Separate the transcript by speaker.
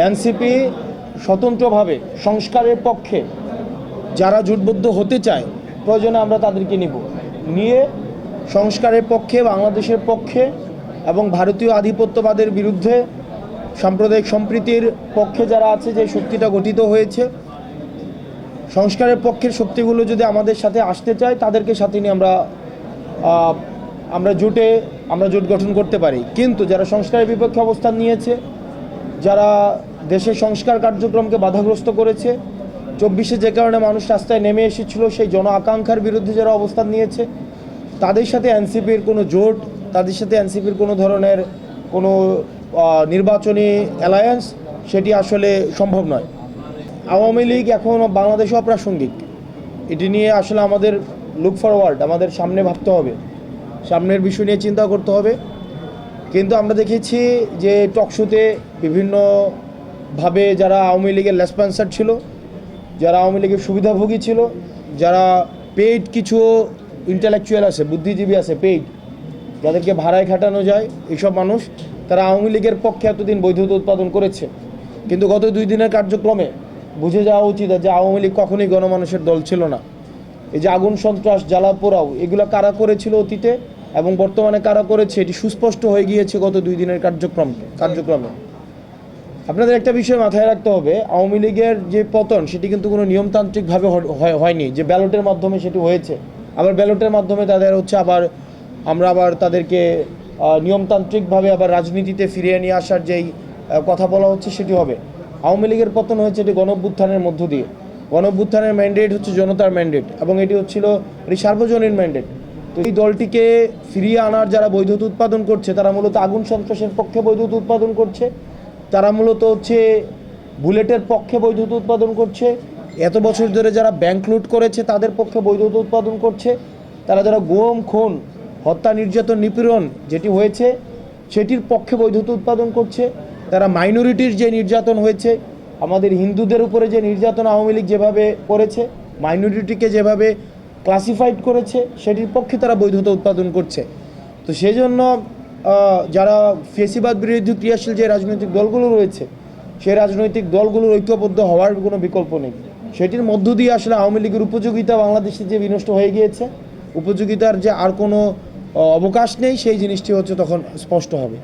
Speaker 1: NCP স্বতন্ত্রভাবে সংস্কারের পক্ষে যারা জোটবদ্ধ হতে চায় প্রয়োজনে আমরা তাদেরকে নিয়ে সংস্কারের পক্ষে, বাংলাদেশের পক্ষে এবং ভারতীয় আধিপত্যবাদের বিরুদ্ধে সাম্প্রদায়িক সম্প্রীতির পক্ষে যারা আছে, যে শক্তিটা গঠিত হয়েছে, সংস্কারের পক্ষের শক্তিগুলো যদি আমাদের সাথে আসতে চায় তাদেরকে সাথে নিয়ে আমরা জোট গঠন করতে পারি। কিন্তু যারা সংস্কারের বিপক্ষে অবস্থান নিয়েছে, যারা দেশের সংস্কার কার্যক্রমকে বাধাগ্রস্ত করেছে, 24-এ যে কারণে মানুষ রাস্তায় নেমে এসেছিল, সেই জন আকাঙ্ক্ষার বিরুদ্ধে যারা অবস্থান নিয়েছে, তাদের সাথে এনসিপির কোনো জোট, তাদের সাথে এনসিপির কোনো ধরনের কোনো নির্বাচনী অ্যালায়েন্স, সেটি আসলে সম্ভব নয়। আওয়ামী লীগ এখন বাংলাদেশে অপ্রাসঙ্গিক। এটি নিয়ে আসলে আমাদের লুক ফরওয়ার্ড, আমাদের সামনে ভাবতে হবে, সামনের বিষয় নিয়ে চিন্তা করতে হবে। কিন্তু আমরা দেখেছি যে টকশোতে বিভিন্নভাবে যারা আওয়ামী লীগের লেসপন্সার ছিল, যারা আওয়ামী লীগের সুবিধাভোগী ছিল, যারা পেইড কিছু ইন্টেলেকচুয়াল আছে, বুদ্ধিজীবী আছে পেইড, যাদেরকে ভাড়ায় খাটানো যায়, এইসব মানুষ তারা আওয়ামী লীগের পক্ষে এতদিন বৈধতা উৎপাদন করেছে। কিন্তু গত 2 দিনের কার্যক্রমে বুঝে যাওয়া উচিত যে আওয়ামী লীগ কখনোই গণমানুষের দল ছিল না। এই যে আগুন, সন্ত্রাস, জ্বালা পোড়াও, এগুলো কারা করেছিল অতীতে এবং বর্তমানে কারা করেছে, এটি সুস্পষ্ট হয়ে গিয়েছে গত 2 দিনের কার্যক্রমে। আপনাদের একটা বিষয় মাথায় রাখতে হবে, আওয়ামী লীগের যে পতন সেটি কিন্তু কোনো নিয়মতান্ত্রিকভাবে হয়নি, যে ব্যালটের মাধ্যমে সেটি হয়েছে। আবার ব্যালটের মাধ্যমে তাদের আমরা আবার তাদেরকে নিয়মতান্ত্রিকভাবে আবার রাজনীতিতে ফিরিয়ে নিয়ে আসার যেই কথা বলা হচ্ছে সেটি হবে। আওয়ামী লীগের পতন হয়েছে এটি গণঅভ্যুত্থানের মধ্য দিয়ে। গণঅভ্যুত্থানের ম্যান্ডেট হচ্ছে জনতার ম্যান্ডেট এবং এটি সার্বজনীন ম্যান্ডেট। তো এই দলটিকে ফিরিয়ে আনার যারা বৈধতা উৎপাদন করছে, তারা মূলত আগুন সন্ত্রাসের পক্ষে বৈধতা উৎপাদন করছে, তারা মূলত বুলেটের পক্ষে বৈধতা উৎপাদন করছে, এত বছর ধরে যারা ব্যাংক লুট করেছে তাদের পক্ষে বৈধতা উৎপাদন করছে, তারা যারা গুম, খুন, হত্যা, নির্যাতন, নিপীড়ন যেটি হয়েছে সেটির পক্ষে বৈধতা উৎপাদন করছে, তারা মাইনরিটির যে নির্যাতন হয়েছে, আমাদের হিন্দুদের উপরে যে নির্যাতন আওয়ামী লীগ যেভাবে করেছে, মাইনরিটিকে যেভাবে ক্লাসিফাইড করেছে, সেটির পক্ষে তারা বৈধতা উৎপাদন করছে। তো সেই জন্য যারা ফেসিবাদ বিরোধী ক্রিয়াশীল যে রাজনৈতিক দলগুলো রয়েছে, সেই রাজনৈতিক দলগুলোর ঐক্যবদ্ধ হওয়ার কোনো বিকল্প নেই। সেটির মধ্য দিয়ে আসলে আওয়ামী লীগের উপযোগিতা বাংলাদেশে যে বিনষ্ট হয়ে গিয়েছে, উপযোগিতার যে আর কোনো অবকাশ নেই, সেই জিনিসটি তখন স্পষ্ট হবে।